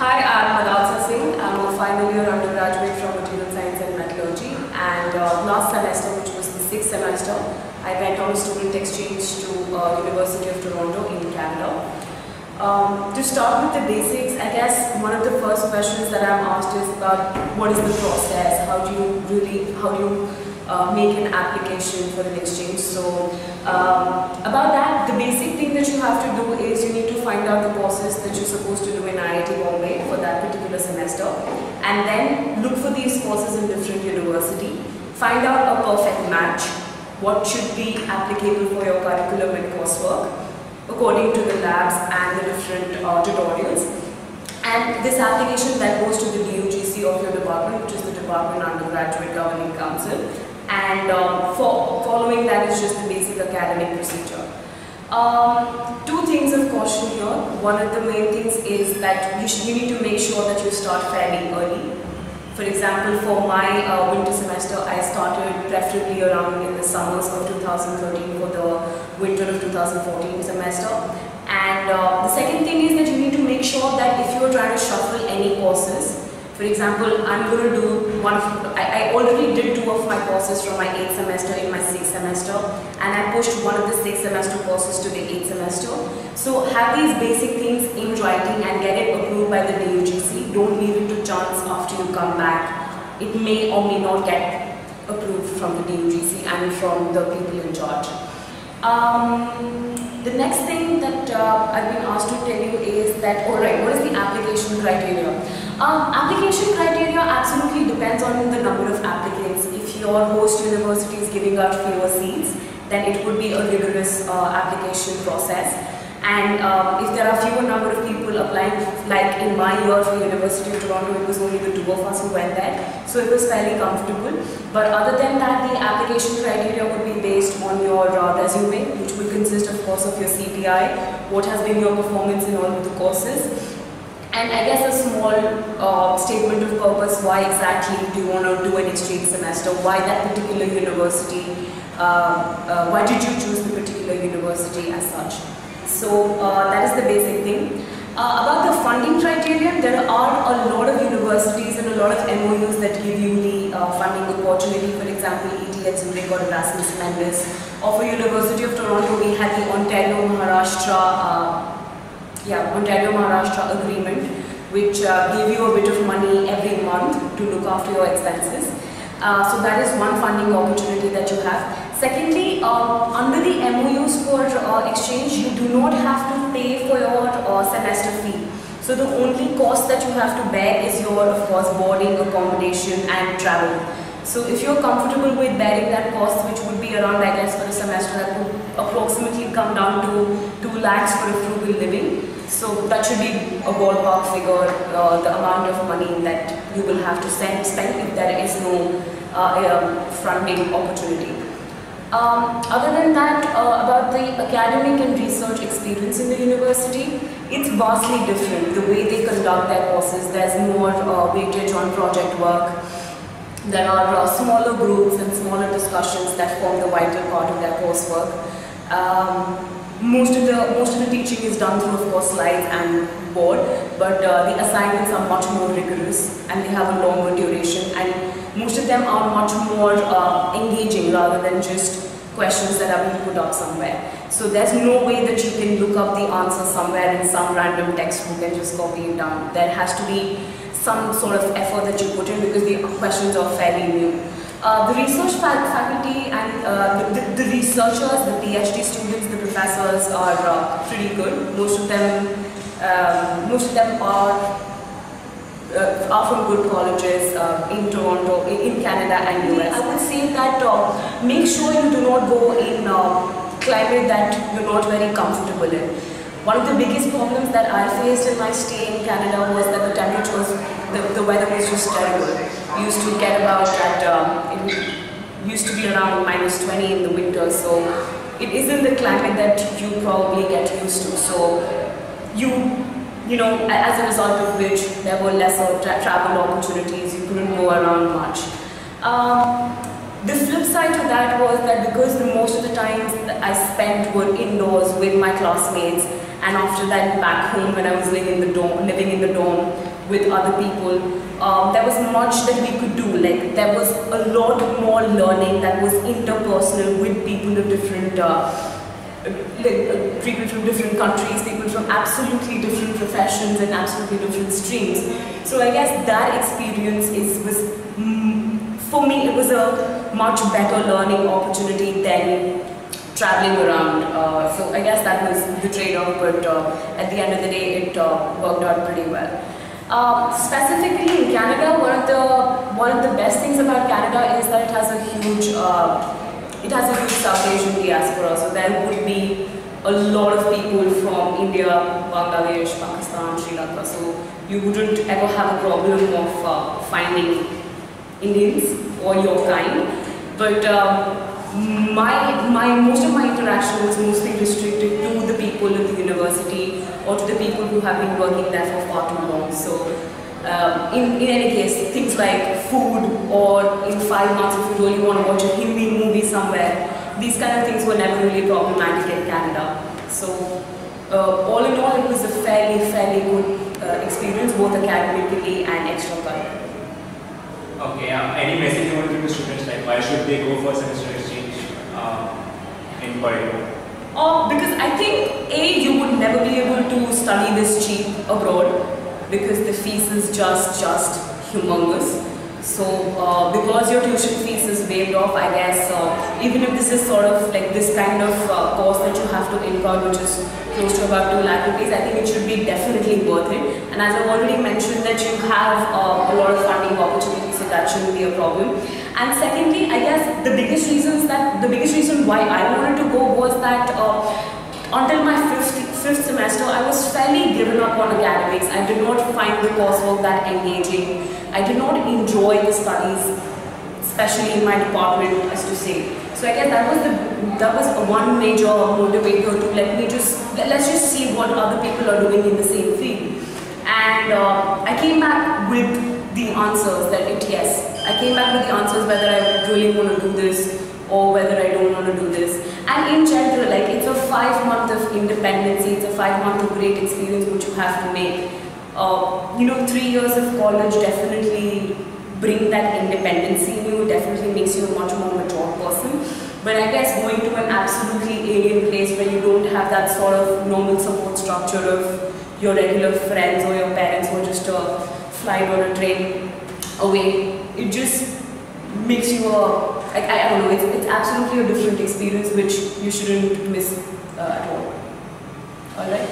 Hi, I'm Madhavsa Singh. I'm a final year undergraduate from Material Science and Metallurgy, and last semester, which was the 6th semester, I went on a student exchange to University of Toronto in Canada. To start with the basics, I guess one of the first questions that I'm asked is about what is the process, how do you make an application for an exchange. So about that, the basic thing that you have to do is you need to find out the courses that you're supposed to do in IIT Bombay for that particular semester, and then look for these courses in different universities. Find out a perfect match, what should be applicable for your curriculum and coursework according to the labs and the different tutorials. And this application then goes to the DUGC of your department, which is the Department Undergraduate Governing Council. And following that is just the basic academic procedure. Two things of caution here. One of the main things is that you need to make sure that you start fairly early. For example, for my winter semester, I started preferably around in the summers of 2013 for the winter of 2014 semester. And the second thing is that you need to make sure that if you're trying to shuffle any courses, for example, I'm going to do I already did 2 of my courses from my 8th semester in my 6th semester, and I pushed one of the 6th semester courses to the 8th semester. So have these basic things in writing and get it approved by the DUGC. Don't leave it to chance after you come back. It may or may not get approved from the DUGC and from the people in charge. The next thing that I've been asked to tell you is that, alright, what is the application criteria? Application criteria absolutely depends on the number of applicants. If your host university is giving out fewer seats, then it would be a rigorous application process. And if there are fewer number of people applying, like in my year for University of Toronto, it was only the 2 of us who went there, so it was fairly comfortable. But other than that, the application criteria would be based on your resume, which will consist, of course, of your CPI, what has been your performance in all of the courses, and I guess a small statement of purpose, why exactly do you want to do an exchange semester, why that particular university, why did you choose the particular university as such. So that is the basic thing. About the funding criterion, there are a lot of universities and a lot of MOUs that give you the funding opportunity. For example, ETH Zurich or Erasmus Mundus. Or for University of Toronto, we had the Ontario Maharashtra agreement, which gave you a bit of money every month to look after your expenses. So that is one funding opportunity that you have. Secondly, under the MOUs for exchange, you do not have to pay for your semester fee. So the only cost that you have to bear is your, of course, boarding, accommodation and travel. So if you're comfortable with bearing that cost, which would be around, I guess, for a semester, that would approximately come down to 2 lakhs for a frugal living. So that should be a ballpark figure, the amount of money that you will have to spend if there is no funding opportunity. Other than that, about the academic and research experience in the university, it's vastly different. The way they conduct their courses, there's more weightage on project work. There are smaller groups and smaller discussions that form the vital part of their coursework. Most of the teaching is done through, of course, slides and board, but the assignments are much more rigorous and they have a longer duration, and most of them are much more engaging rather than just questions that are being put up somewhere. So there's no way that you can look up the answer somewhere in some random textbook and just copy it down. There has to be some sort of effort that you put in because the questions are fairly new. The research faculty and the researchers, the PhD students, the professors are pretty good. Most of them are from good colleges in Toronto, in Canada and US. I would say that make sure you do not go in climate that you're not very comfortable in. One of the biggest problems that I faced in my stay in Canada was that the temperatures, the weather was just terrible. We used to get about it used to be around -20 in the winter, so it isn't the climate that you probably get used to. So you know, as a result of which there were lesser travel opportunities, you couldn't go around much. The flip side to that was that because most of the times that I spent were indoors with my classmates, and after that back home when I was living in the dorm, with other people. There was much that we could do. Like there was a lot more learning that was interpersonal with people of different, people from different countries, people from absolutely different professions and absolutely different streams. So I guess that experience for me, it was a much better learning opportunity than traveling around. So I guess that was the trade-off, but at the end of the day, it worked out pretty well. Specifically in Canada, one of the best things about Canada is that it has a huge South Asian diaspora. So there would be a lot of people from India, Bangladesh, Pakistan, Sri Lanka. So you wouldn't ever have a problem of finding Indians or your kind. But most of my interaction was mostly restricted to the people in the university or to the people who have been working there for far too long. So in any case, things like food, or in 5 months if you really want to watch a Hindi movie somewhere, these kind of things were never really problematic in Canada. So all in all, it was a fairly good experience, both academically and extracurricular. Okay, any message you want to give to students, like why should they go for semester exchange in Korea? Because I think you would never be able to study this cheap abroad because the fees is just humongous. So because your tuition fees is waived off, I guess even if this is sort of like this kind of course that you have to incur, which is close to about 2 lakh rupees, I think it should be definitely worth it. And as I've already mentioned, that you have a lot of funding opportunities, so that shouldn't be a problem. And secondly, I guess the biggest reason why I wanted to go was that until my fifth semester, I was fairly given up on academics. I did not find the coursework that engaging. I did not enjoy the studies, especially in my department, as to say. So I guess that was one major motivator to let's just see what other people are doing in the same field. And I came back with the answers I came back with the answers whether I really want to do this or whether I don't want to do this. And in general, like it's a 5 month of independency, it's a 5 month of great experience which you have to make. 3 years of college definitely bring that independency in you, definitely makes you a much more mature person. But I guess going to an absolutely alien place where you don't have that sort of normal support structure of your regular friends or your parents or just a flight or a train away, it just makes you I don't know, it's absolutely a different experience which you shouldn't miss at all. Alright?